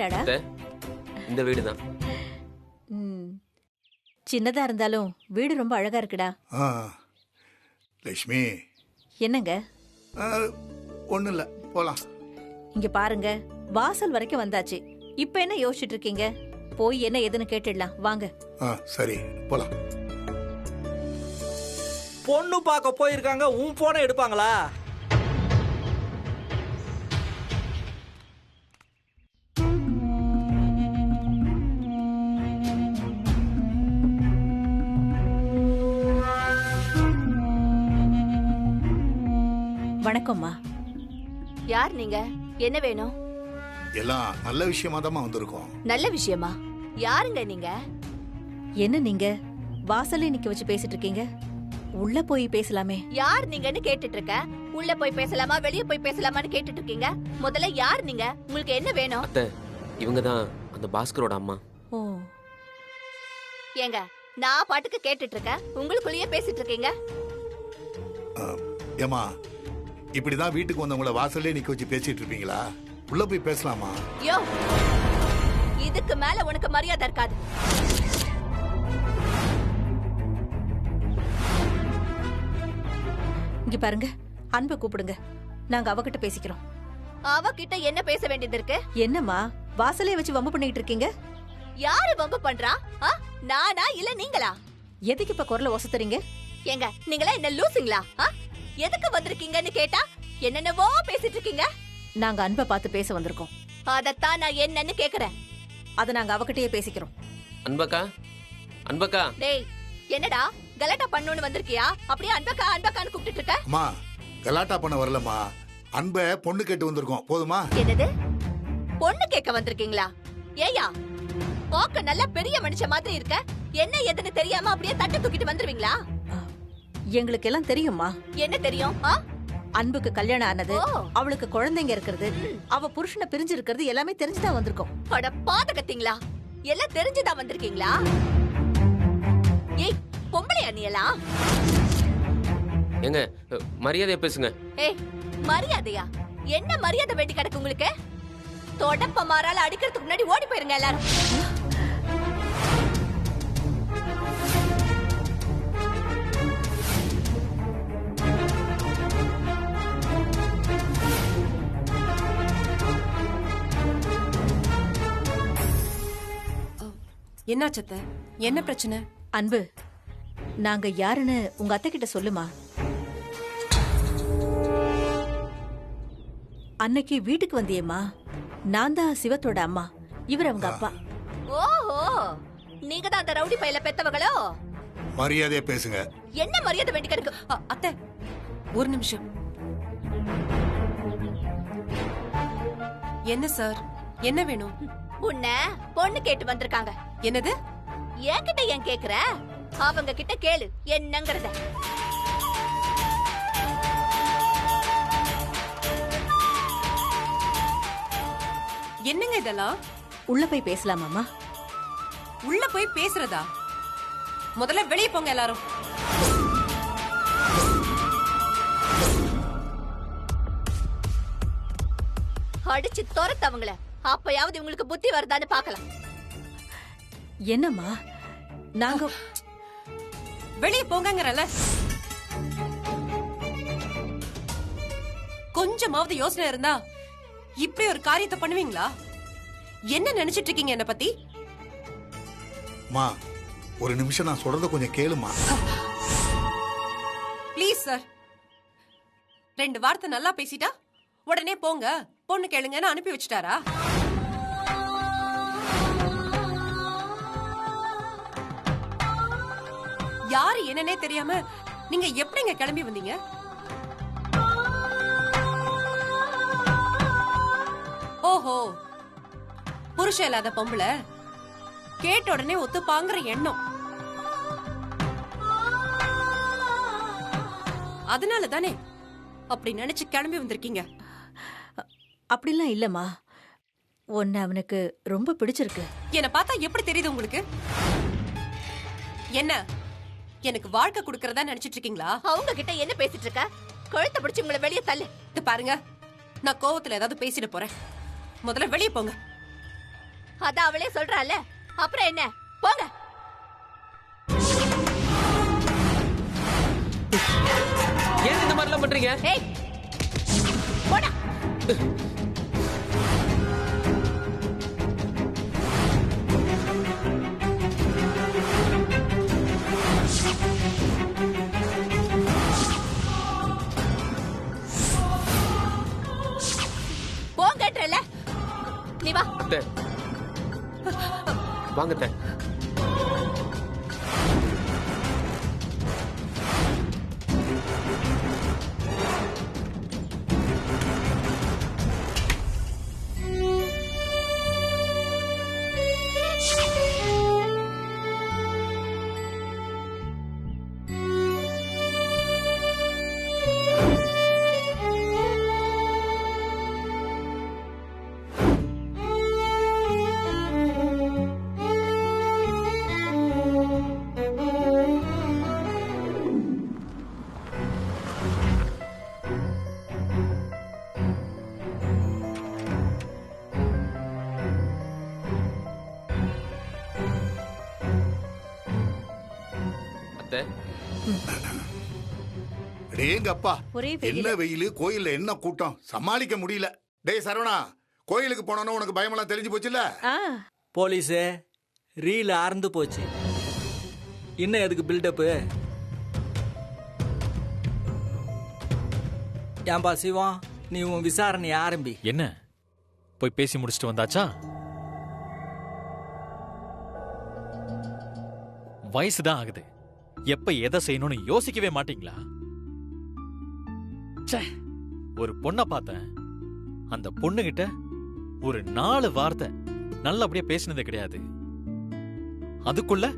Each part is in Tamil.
வீடாடா? இந்த வீடு தான். சின்னதா இருந்தாலும் வீடு ரொம்ப அழகா இருக்குடா. லட்சுமி. என்னங்க? ஒண்ணும் இல்ல, போலாம். இங்க பாருங்க, வாசல் வரைக்கும் வந்தாச்சு. இப்ப என்ன யோசிச்சுட்டு இருக்கீங்க? போய் என்ன ஏதுன்னு கேட்டுடலாம் வாங்க. சரி, போலாம். பொண்ணு பார்க்க போயிருக்காங்க, உன் போனை எடுப்பாங்களா? வணக்கம்மா. யார் நீங்க? என்ன வேணும்? எல்லாம் நல்ல விஷயமா தான் வந்திருக்கோம். நல்ல விஷயமா? யாருங்க நீங்க? என்ன நீங்க வாசல்ல நிக்க வச்சு பேசிட்டு இருக்கீங்க? உள்ள போய் பேசலாமே. யார் நீங்கன்னு கேட்டுட்டு இருக்க. உள்ள போய் பேசலாமா வெளிய போய் பேசலாமான்னு கேட்டுட்டு இருக்கீங்க. முதல்ல யார் நீங்க? உங்களுக்கு என்ன வேணும்? அத்தை, இவங்க தான் அந்த பாஸ்கரோட அம்மா. ஓ. ஏங்க, நான் பாட்டுக்கு கேட்டுட்டு இருக்கேன், உங்களுக்குள்ளேயே பேசிட்டு இருக்கீங்க. ஏமா, இப்படிதான் வீட்டுக்கு வந்தவங்கள வாசல்லே நிக்க வச்சு பேசிட்டு இருப்பீங்களா? உள்ள போய் பேசலாமா? யோ, இதுக்கு மேல உனக்கு மரியாதை இருக்காது. இங்க பாருங்க, அன்பை கூப்பிடுங்க, நாங்க அவகிட்ட பேசிக்கிறோம். அவகிட்ட என்ன பேச வேண்டியது இருக்கு? என்னம்மா வாசலே வச்சு வம்பு பண்ணிட்டு இருக்கீங்க? யாரு வம்பு பண்றா? நானா இல்ல நீங்களா? எதுக்கு இப்ப குரல ஒசத்துறீங்க? ஏங்க, நீங்களா என்ன லூசுங்களா? எதுக்கு வந்திருக்கீங்கன்னு கேட்டா என்னென்னவோ பேசிட்டு இருக்கீங்க. நாங்க அன்பை பார்த்து பேச வந்திருக்கோம். அதத்தான் நான் என்னன்னு கேக்குறேன். அத நாங்க அவகிட்டயே பேசிக்கிறோம். அன்பக்கா, அன்பக்கா. டேய், என்னடா கலாட்டா பண்ணனும்னு வந்திருக்கியா? அப்படியே அன்பக்கா அன்பக்கான்னு கூப்பிட்டு இருக்க? அம்மா, கலாட்டா பண்ண வரலம்மா. அன்பை பொண்ணு கேட்டு வந்திருக்கோம், போதுமா? என்னது? பொண்ணு கேட்க வந்திருக்கீங்களா? ஏயா, பாக்க நல்ல பெரிய மனுஷ மாதிரி இருக்க. என்ன எதுன்னு தெரியாம அப்படியே தட்டு தூக்கிட்டு வந்துருவீங்களா? எங்களுக்கு எல்லாம் தெரியுமா. என்ன தெரியும்? அன்புக்கு கல்யாணம் ஆனது, அவளுக்கு குழந்தைங்க இருக்கிறது, அவ புருஷனை பிரிஞ்சு இருக்கிறது எல்லாமே தெரிஞ்சுதான் வந்திருக்கோம். அட பாதகத்தீங்களா, எல்லாம் தெரிஞ்சுதான் வந்திருக்கீங்களா? ஏய், பொம்பளை அண்ணியலாம். ஏங்க, மரியாதையா பேசுங்க. ஏய், மரியாதையா? என்ன மரியாதை வேண்டி கிடக்கு உங்களுக்கு? தொடப்ப மாறால அடிக்கிறதுக்கு முன்னாடி ஓடி போயிருங்க எல்லாரும். என்னாச்சத்த? என்ன பிரச்சனை? அன்பு, நாங்க யாருன்னு உங்க அத்தை கிட்ட சொல்லுமா. அன்னைக்கு வீட்டுக்கு வந்தியேம்மா, நான் தான் சிவத்தோட அம்மா, இவர் அவங்க அப்பா. ஓஹோ, நீங்க தான் அந்த ரவுடி பையல பெத்தவங்களோ? மரியாதையா பேசுங்க. என்ன மரியாதை வேண்டி கிடக்கு? அத்தை, ஒரு நிமிஷம். என்ன சார், என்ன வேணும்? உன்ன பொண்ணு கேட்டு வந்திருக்காங்க. என்னது? என்கிட்ட ஏன் கேக்குற? அவங்க கிட்ட கேளு என்னங்கறத. என்னங்க இதெல்லாம்? உள்ள போய் பேசலாமாமா? உள்ள போய் பேசுறதா? முதல்ல வெளியே போங்க எல்லாரும். அடிச்சு துரத்தவங்கள, அப்பயாவது உங்களுக்கு புத்தி வருதான்னு பாக்கலாம். என்னம்மா, நாங்க வெளியே போங்கங்கறல. கொஞ்சமாவது யோசனை இருந்தா இப்படி ஒரு காரியத்தை பண்ணுவீங்களா? என்ன நினைச்சிட்டு இருக்கீங்க என்ன பத்தி? மா, ஒரு நிமிஷம் நான் சொல்றத கொஞ்சம் கேளுமா. ப்ளீஸ் சார், 2 வார்த்தை நல்லா பேசிட்டா உடனே போங்க பொண்ணு கேளுங்கன்னு அனுப்பி வச்சிட்டாரா? யாரு என்னன்னே தெரியாம நீங்க எப்படிங்க கிளம்பி வந்தீங்க? ஓஹோ, புருஷன் இல்லாத பொம்பளை கேட்ட உடனே ஒத்துப்பாங்கிற எண்ணம். அதனால தானே அப்படி நினைச்சு கிளம்பி வந்திருக்கீங்க. அப்படிலாம் இல்லம்மா, உன்னை அவனுக்கு ரொம்ப பிடிச்சிருக்கு. என்ன பார்த்தா எப்படி தெரியுது உங்களுக்கு? என்ன எனக்கு வாழ்க்கை கொடுக்கறதா நினைச்சிட்டு இருக்கீங்களா? அவங்க கிட்ட என்ன பேசிட்டு இருக்க? கழுத்தை பிடிச்சு உங்களை வெளியே தள்ளு. பாருங்க, நான் கோவத்துல ஏதாவது பேசிட போறேன். முதல்ல வெளியே போங்க. அதான் அவளே சொல்றாள, அப்புறம் என்ன? போங்க. ஏன் இந்த மாதிரிலாம் பண்றீங்க? ஏய், போடா. போங்கன்றல. நீ வா. அத்தை வாங்க அத்தை. டேங்கப்பா, ஒரே என்ன வெயில், கோயில்ல என்ன கூட்டம், சமாளிக்க முடியல. டேய் சரவணா, கோயிலுக்கு போனோன்னு உனக்கு பயமெல்லாம் தெரிஞ்சு போச்சுல்ல? போலீஸே, ரீல் அறந்து போச்சு. இன்னும் எதுக்கு பில்டப்பு? ஏன்பா சிவம், நீ உன் விசாரணை ஆரம்பி. என்ன போய் பேசி முடிச்சுட்டு வந்தாச்சா? வயசுதான் ஆகுது, எப்ப எதை செய்யணும்னு யோசிக்கவே மாட்டீங்களா? ச்சே, ஒரு பொண்ணை பார்த்தேன், அந்த பொண்ணுகிட்ட ஒரு 4 வார்த்தை நல்லபடியா பேசினது கிடையாது. அதுக்குள்ள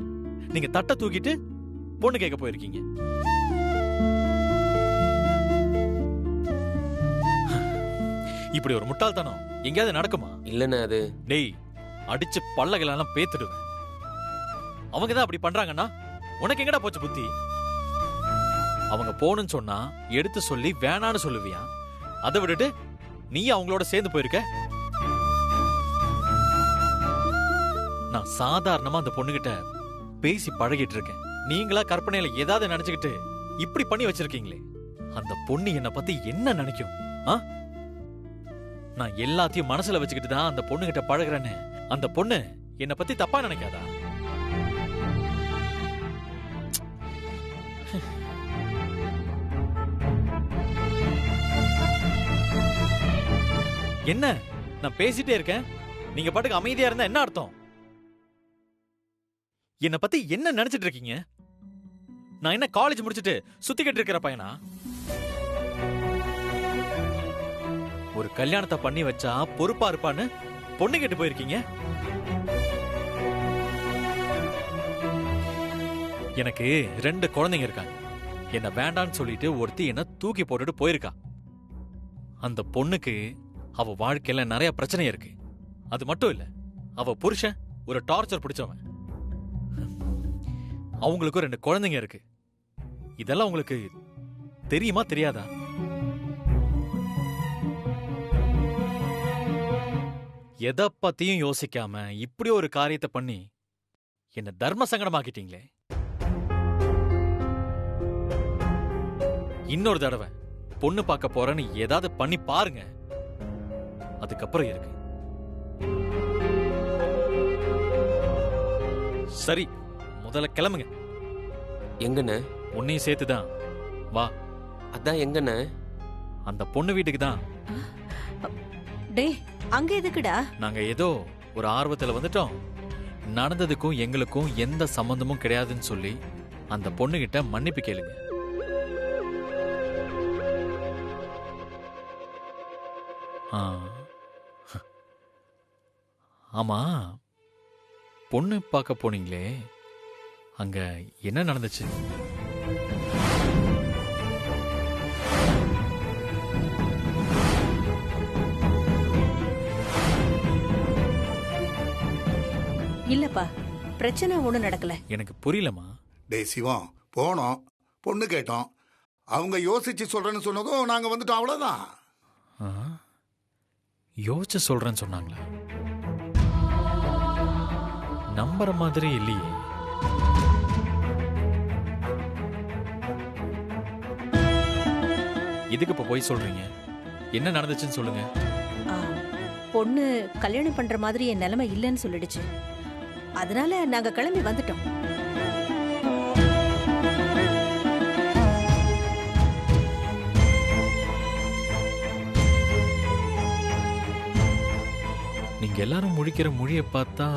நீங்க தட்டை தூக்கிட்டு பொண்ணு கேட்க போயிருக்கீங்க. இப்படி ஒரு முட்டாள்தனம் எங்கேயாவது நடக்குமா? இல்லன்னு அது டேய், அடிச்சு பல்லகளெல்லாம் பேத்துடுவேன். அவங்க தான் அப்படி பண்றாங்கன்னா உனக்கு எங்கடா போச்சு புத்தி? அவங்க போகணும்னு சொன்னா எடுத்து சொல்லி வேணான்னு சொல்லுவியா? அதை விட்டுட்டு நீ அவங்களோட சேர்ந்து போயிருக்க. நான் சாதாரணமா அந்த பொண்ணுகிட்ட பேசி பழகிட்டு இருக்கேன். நீங்களா கற்பனையில ஏதாவது நினைச்சுக்கிட்டு இப்படி பண்ணி வச்சிருக்கீங்களே. அந்த பொண்ணு என்ன பத்தி என்ன நினைக்கும்? நான் எல்லாத்தையும் மனசுல வச்சுக்கிட்டு தான் அந்த பொண்ணுகிட்ட பழகுறேன்னு அந்த பொண்ணு என்ன பத்தி தப்பா நினைக்காதா? என்ன நான் பேசிட்டே இருக்கேன், நீங்க பாட்டுக்கு அமைதியா இருந்தா என்ன அர்த்தம்? என்ன பத்தி என்ன நினைச்சிட்டு இருக்கீங்க? நான் என்ன காலேஜ் முடிச்சிட்டு சுத்திக்கிட்டு இருக்கிற பையனா? ஒரு கல்யாணத்தை பண்ணி வச்சா பொறுப்பா இருப்பான்னு பொண்ணு கேட்டு போயிருக்கீங்க. எனக்கு 2 குழந்தைங்க இருக்காங்க. என்ன வேண்டான்னு சொல்லிட்டு ஒருத்தி என்ன தூக்கி போட்டுட்டு போயிருக்கா. அந்த பொண்ணுக்கு அவ வாழ்க்கையில நிறைய பிரச்சனை இருக்கு. அது மட்டும் இல்ல, அவ புருஷன் ஒரு டார்ச்சர் பிடிச்சவன். அவங்களுக்கு 2 குழந்தைங்க இருக்கு. இதெல்லாம் உங்களுக்கு தெரியுமா தெரியாதா? எதை பத்தியும் யோசிக்காம இப்படி ஒரு காரியத்தை பண்ணி என்ன தர்ம சங்கடமாக்கிட்டீங்களே. இன்னொரு தடவை பொண்ணு பார்க்க போறேன்னு ஏதாவது பண்ணி பாருங்க, அதுக்கப்புறம் இருக்கு. சரி, முதல்ல கிளம்புங்க. எங்கண்ணே? உன்னையும் சேர்த்துதான். வா. அதான் எங்கண்ணே? அந்த பொண்ணு வீட்டுக்கு தான். டேய், அங்க எதுக்குடா? நாங்க ஏதோ ஒரு ஆர்வத்துல வந்துட்டோம். நடந்ததுக்கும் எங்களுக்கும் எந்த சம்பந்தமும் கிடையாதுன்னு சொல்லி அந்த பொண்ணுகிட்ட மன்னிப்பு கேளுங்க. ஆமா, பொண்ணு பார்க்க போனீங்களே, அங்க என்ன நடந்துச்சு? இல்லப்பா, பிரச்சனை ஒண்ணும் நடக்கல. எனக்கு புரியலமா. டேய் சிவம், போனோம், பொண்ணு கேட்டோம், அவங்க யோசிச்சு சொல்றேன்னு சொன்னதும் நாங்க வந்துட்டோம், அவ்வளவுதான். யோசிச்சு சொல்றேன்னு சொன்னாங்களா? நம்புற மாதிரி இல்லையே. இதுக்கு இப்ப போய் சொல்றீங்க? என்ன நடந்துச்சுன்னு சொல்லுங்க. ஆ, பொண்ணு கல்யாணம் பண்ற மாதிரி என் நிலைமை இல்லைன்னு சொல்லிடுச்சு. அதனால நாங்க கிளம்பி வந்துட்டோம். நீங்க எல்லாரும் முழிக்கிற மொழியை பார்த்தா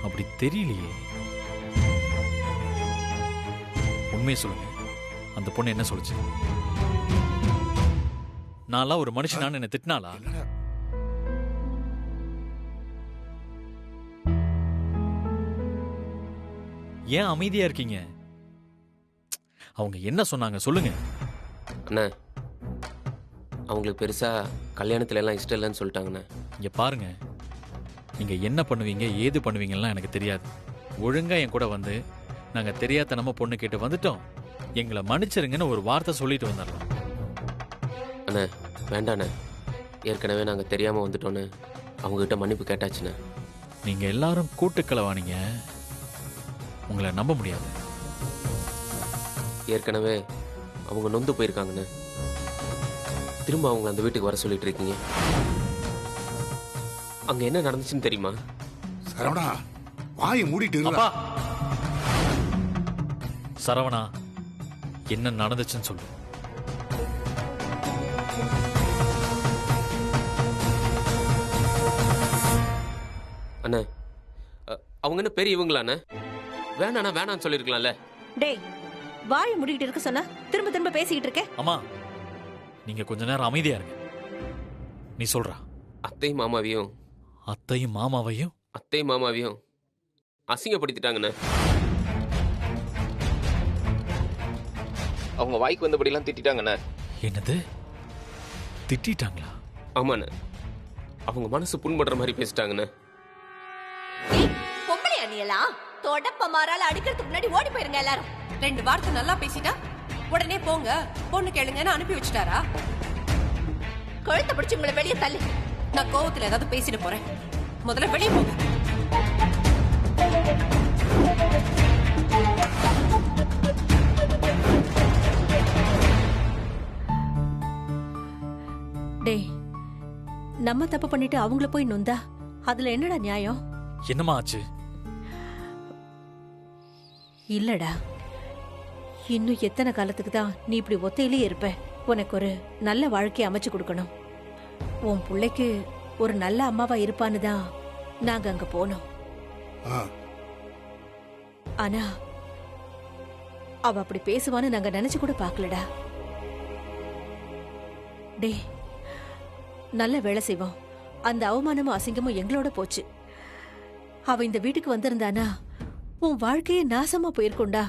அப்படி தெரியலையே. உண்மையை சொல்லுங்க, அந்த பொண்ணு என்ன சொல்லுச்சு? நான்லாம் ஒரு மனுஷனான்னு என்ன திட்டினாளா? ஏன் அமைதியா இருக்கீங்க? அவங்க என்ன சொன்னாங்க சொல்லுங்க. அண்ணா, அவங்களுக்கு பெருசா கல்யாணத்துல எல்லாம் இஷ்டம் இல்லைன்னு சொல்லிட்டாங்கண்ணே. இங்க பாருங்க, நீங்க என்ன பண்ணுவீங்க ஏது பண்ணுவீங்கலாம் எனக்கு தெரியாது. ஒழுங்கா என் கூட வந்து நாங்க தெரியாதனமா பொண்ணு கேட்டு வந்துட்டோம், எங்களை மன்னிச்சிருங்கன்னு ஒரு வார்த்தை சொல்லிட்டு வந்துடலாம். அண்ணா வேண்டாண்ணே, ஏற்கனவே நாங்க தெரியாம வந்துட்டோன்னு அவங்ககிட்ட மன்னிப்பு கேட்டாச்சுண்ணே. நீங்க எல்லாரும் கூட்டுக்களவானீங்க, உங்களை நம்ப முடியாது. ஏற்கனவே அவங்க நொந்து போயிருக்காங்கண்ணே. திரும்ப அவங்க அந்த வீட்டுக்கு வர சொல்லிட்டு இருக்கீங்க. அங்க என்ன நடந்துச்சுன்னு தெரியுமா? சரவணா, வாயை மூடிட்டு இருடா. அப்பா, சரவணா, என்ன நடந்துச்சுன்னு சொல்லு. அண்ணே, அவங்க என்ன பெரியவங்களாண்ணே? வேணாண்ணா வேணான்னு சொல்லிருக்கலாம்ல. டேய், வாயை முடிக்கிட்டு இருக்க சொன்னா திரும்ப திரும்ப பேசிக்கிட்டு இருக்க. அம்மா, நீங்க கொஞ்ச நேரம் அமைதியா இருங்க. நீ சொல்றா. அத்தையும் மாமாவையும் அத்தையும் மாமாவையும் அசிங்கப்படுத்திட்டாங்கண்ணே. அவங்க வாய்க்கு வந்தபடியெல்லாம் திட்டாங்கண்ணே. என்னது, திட்டாங்களா? ஆமாண்ணே, அவங்க மனசு புண்படுற மாதிரி பேசிட்டாங்கண்ணே. பொம்பளை அணியலாம் தொடப்ப மாறால அடிக்கிறதுக்கு முன்னாடி ஓடி போயிருங்க எல்லாரும். 2 வார்த்தை நல்லா பேசிட்டா உடனே போங்க பொண்ணு கேளுங்கன்னு அனுப்பி வச்சுட்டாரா? கழுத்தை பிடிச்சு உங்களை வெளியே தள்ளு. நான் கோவத்துல ஏதாவது பேசிட்டு போறேன். முதல்ல வெளியே போங்க. டேய், நம்ம தப்பு பண்ணிட்டு அவங்கள போய் நொந்தா அதுல என்னடா நியாயம்? என்னம்மா ஆச்சு? இல்லடா, இன்னும் எத்தனை காலத்துக்கு தான் நீ இப்படி ஒத்தையிலே இருப்ப? உனக்கு ஒரு நல்ல வாழ்க்கையை அமைச்சு கொடுக்கணும். உன் பிள்ளைக்கு ஒரு நல்ல அம்மாவா இருப்பான்னு தான் நாங்க அங்க போனோம். ஆ, ஆனா அவ அப்படி பேசுவான்னு நாங்க நினைச்சு கூட பாக்கலடா. டேய், நல்ல வேலை செய்வோம். அந்த அவமானமும் அசிங்கமும் எங்களோட போச்சு. அவ இந்த வீட்டுக்கு வந்திருந்தானா உன் வாழ்க்கையே நாசமா போயிருக்கும்டா.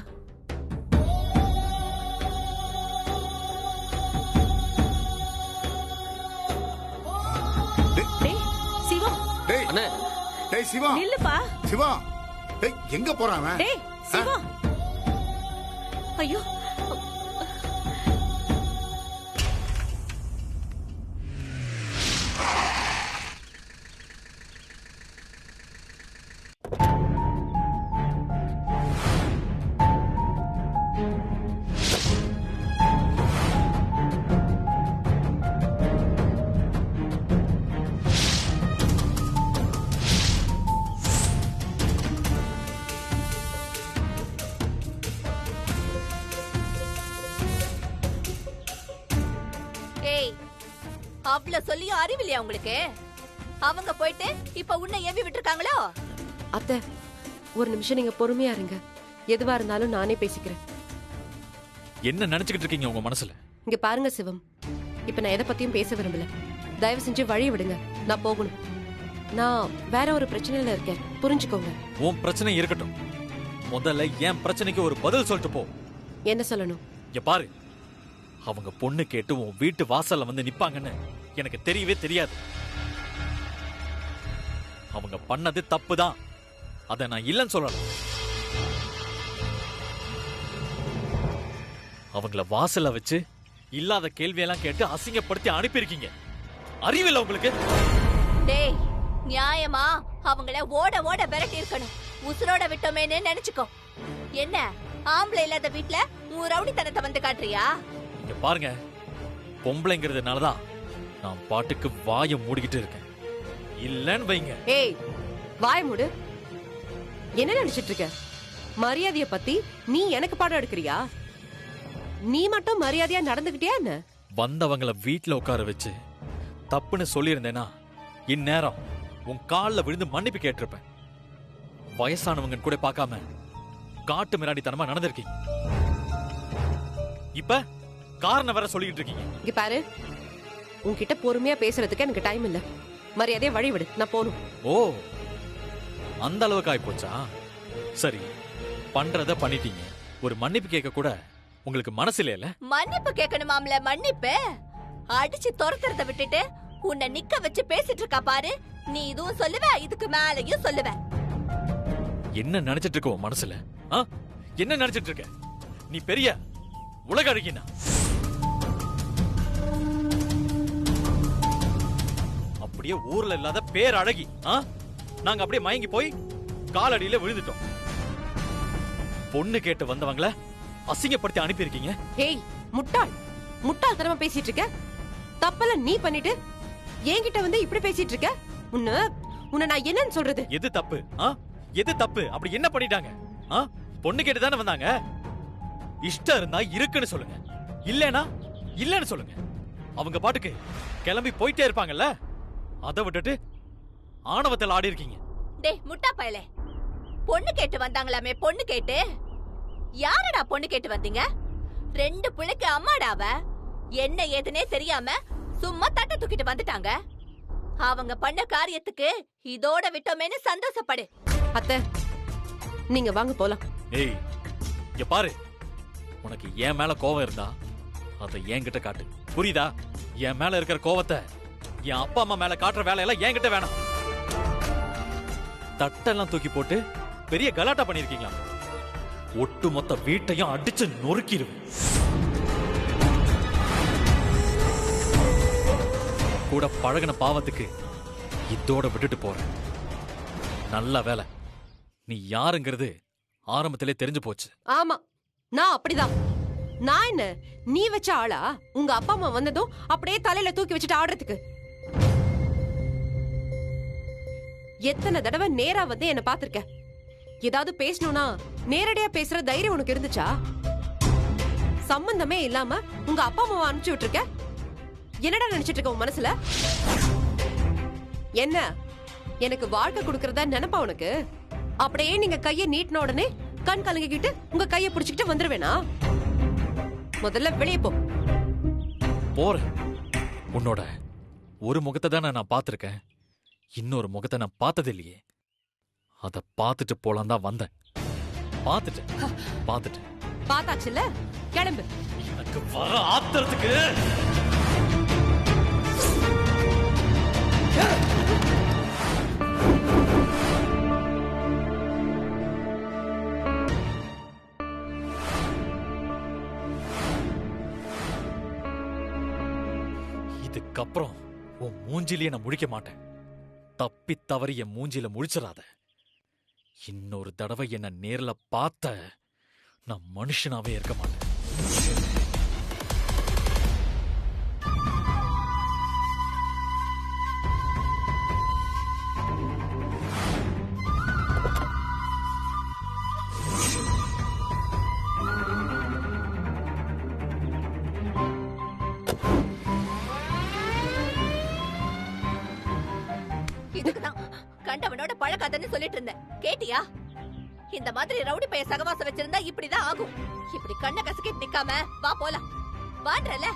டேய் சிவா, டேய் அண்ணே, டேய் சிவா, நில்லுப்பா. சிவா, டேய் எங்க போறான் அவன்? டேய் சிவா, ஐயோ, ஏய், அவ்வளவு சொல்லியும் அறிவில்லையா உங்களுக்கு? அவங்க போயிட்டு இப்ப உன்னை ஏவி விட்டுருக்காங்களோ? அத்தை, ஒரு நிமிஷம் நீங்க பொறுமையா இருங்க. எதுவா இருந்தாலும் நானே பேசிக்கிறேன். என்ன நினைச்சுக்கிட்டு இருக்கீங்க உங்க மனசுல? இங்க பாருங்க சிவம், இப்ப நான் எதை பத்தியும் பேச விரும்பல. தயவு செஞ்சு வழி விடுங்க, நான் போகணும். நான் வேற ஒரு பிரச்சனையில இருக்கேன், புரிஞ்சுக்கோங்க. உன் பிரச்சனை இருக்கட்டும், முதல்ல என் பிரச்சனைக்கு ஒரு பதில் சொல்லிட்டு போ. என்ன சொல்லணும்? இங்க பாரு, அவங்க பொண்ணு கேட்டு உன் வீட்டு வாசல்ல வந்து நிப்பாங்கன்னு எனக்கு தெரியவே தெரியாது. அவங்க பண்ணது தப்புதான், அதை நான் இல்லைன்னு சொல்லல. அவங்கள வாசல்ல வச்சு இல்லாத கேள்வியெல்லாம் கேட்டு அசிங்கப்படுத்தி அனுப்பியிருக்கீங்க. அறிவில்லை உங்களுக்கு? டேய், நியாயமா அவங்கள ஓட ஓட விரட்டி இருக்கணும். உசுரோட விட்டோமேன்னு நினைச்சுக்கோ. என்ன ஆம்பளை இல்லாத வீட்ல உன் ரவுடித்தனத்தை வந்து காட்டுறியா? இங்க பாருங்க, பொம்பளைங்கிறதுனாலதான் நான் பாட்டுக்கு வாயை மூடிக்கிட்டு இருக்கேன். இல்லன்னு வைங்க. ஏய், வாய மூடு. என்ன நினைச்சிட்டு இருக்க? மரியாதைய பத்தி நீ எனக்கு பாடம் எடுக்கிறியா? நீ மட்டும் மரியாதையா நடந்துகிட்டியா என்ன? வந்தவங்கள வீட்டுல உட்கார வச்சு தப்புன்னு சொல்லியிருந்தேனா இந்நேரம் உன் காலில் விழுந்து மன்னிப்பு கேட்டிருப்பேன். வயசானவங்க கூட பார்க்காம காட்டு மிராண்டித்தனமா நடந்திருக்கீங்க. இப்ப காரணம் வேற சொல்லிட்டு இருக்கீங்க. இங்க பாரு, உன்கிட்ட பொறுமையா பேசுறதுக்கு எனக்கு டைம் இல்ல. மரியாதையா வழி விடு, நான் போகணும். ஓ, அந்த அளவுக்கு ஆயிப்போச்சா? சரி, பண்றத பண்ணிட்டீங்க. ஒரு மன்னிப்பு கேட்க கூட உங்களுக்கு மனசு இல்லையில? மன்னிப்பு கேட்கணுமாம்ல? மன்னிப்பு அடிச்சு துரத்துறத விட்டுட்டு உன்னை நிக்க வச்சு பேசிட்டு இருக்கா பாரு. நீ இதுவும் சொல்லுவ, இதுக்கு மேலையும் சொல்லுவ. என்ன நினைச்சிட்டு இருக்க உன் மனசுல? என்ன நினைச்சிட்டு இருக்க? நீ பெரிய உலக அழகினா? அப்படியே ஊர்ல இல்லாத பேர் அழகி. நாங்க அப்படியே மயங்கி போய் காலடியில விழுந்துட்டோம். பொண்ணு கேட்டு வந்தவங்கள அசிங்கப்படுத்தி அனுப்பியிருக்கீங்க. ஏய் முட்டாள், முட்டாள் தரமா பேசிட்டு இருக்க. தப்பெல்லாம் நீ பண்ணிட்டு என்கிட்ட வந்து இப்படி பேசிட்டு இருக்க. உன்னை நான் என்னன்னு சொல்றது? எது தப்பு? எது தப்பு? அப்படி என்ன பண்ணிட்டாங்க? பொண்ணு கேட்டு தானே வந்தாங்க. இஷ்டம் இருந்தா இருக்குன்னு சொல்லுங்க, இல்லனா இல்லன்னு சொல்லுங்க. அவங்க பாட்டுக்கு கிளம்பி போயிட்டே இருப்பாங்கல்ல. அதை விட்டுட்டு ஆணவத்தில் ஆடி இருக்கீங்க. டேய் முட்டா பயலே, பொண்ணு கேட்டு வந்தாங்களாமே? பொண்ணு கேட்டு யாரடா பொண்ணு கேட்டு வந்தீங்க? 2 பிள்ளைக்கு அம்மாடாவ. என்ன ஏதுனே தெரியாம சும்மா தட்ட தூக்கிட்டு வந்துட்டாங்க. அவங்க பண்ண காரியத்துக்கு இதோட விட்டோமேன்னு சந்தோஷப்படு. அத்தை, நீங்க வாங்க போலாம். ஏய், இங்க பாரு, உனக்கு என் மேல கோவம் இருந்தா அதை என்கிட்ட காட்டு, புரியுதா? என் மேல இருக்கிற கோவத்தை என் அப்பா அம்மா மேல காட்டுற வேலையெல்லாம் என்கிட்ட வேணாம். தட்டெல்லாம் தூக்கி போட்டு பெரிய கலாட்டா பண்ணிருக்கீங்களா? ஒட்டு மொத்த வீட்டையும் அடிச்சு நொறுக்கிடுவேன். கூட பழகின பாவத்துக்கு இதோட விட்டுட்டு போறேன். நல்ல வேலை, நீ யாருங்கிறது ஆரம்பத்திலே தெரிஞ்சு போச்சு. ஆமா, நான் அப்படிதான். நான் என்ன நீ வச்ச ஆளா? உங்க அப்பா அம்மா வந்ததும் அப்படியே தலையில தூக்கி வச்சுட்டு ஆடுறதுக்கு? எத்தனை தடவை நேரா வந்து என்ன பாத்திருக்க? ஏதாவது பேசணும்னா நேரடியா பேசுற தைரியம் உனக்கு இருந்துச்சா? சம்பந்தமே இல்லாம உங்க அப்பா அம்மாவை அனுப்பிச்சு விட்டுருக்க. என்னடா நினைச்சிட்டு இருக்க உன் மனசுல? என்ன எனக்கு வாழ்க்கை கொடுக்கறதா நினைப்பா உனக்கு? அப்படியே நீங்க கைய நீட்டின உடனே கண் கலங்கிக்கிட்டு உங்க கைய புடிச்சுக்கிட்டு வந்துருவேனா? முதல்ல வெளியே போ. போறேன். உன்னோட ஒரு முகத்தை தானே நான் பார்த்திருக்கேன், இன்னொரு முகத்தை நான் பார்த்தது இல்லையே. அதை பார்த்துட்டு போலாம் தான் வந்தேன். பார்த்துட்டு பார்த்தாச்சுல்ல, கிளம்பு. எனக்கு வர ஆத்திரத்துக்கு இதுக்கப்புறம் உன் மூஞ்சிலேயே நான் முழிக்க மாட்டேன். தப்பி தவறி என் மூஞ்சில முழிச்சிடாத. இன்னொரு தடவை என்ன நேர்ல பார்த்த நான் மனுஷனாவே இருக்க மாட்டேன். இதுக்குதான் கண்டவனோட பழக்காதன்னு சொல்லிட்டு இருந்தேன், கேட்டியா? இந்த மாதிரி ரவுடி பைய சகவாசம் வச்சிருந்தா இப்படிதான் ஆகும். இப்படி கண்ண கசக்கிட்டு நிக்காம வா போலாம். வான்றல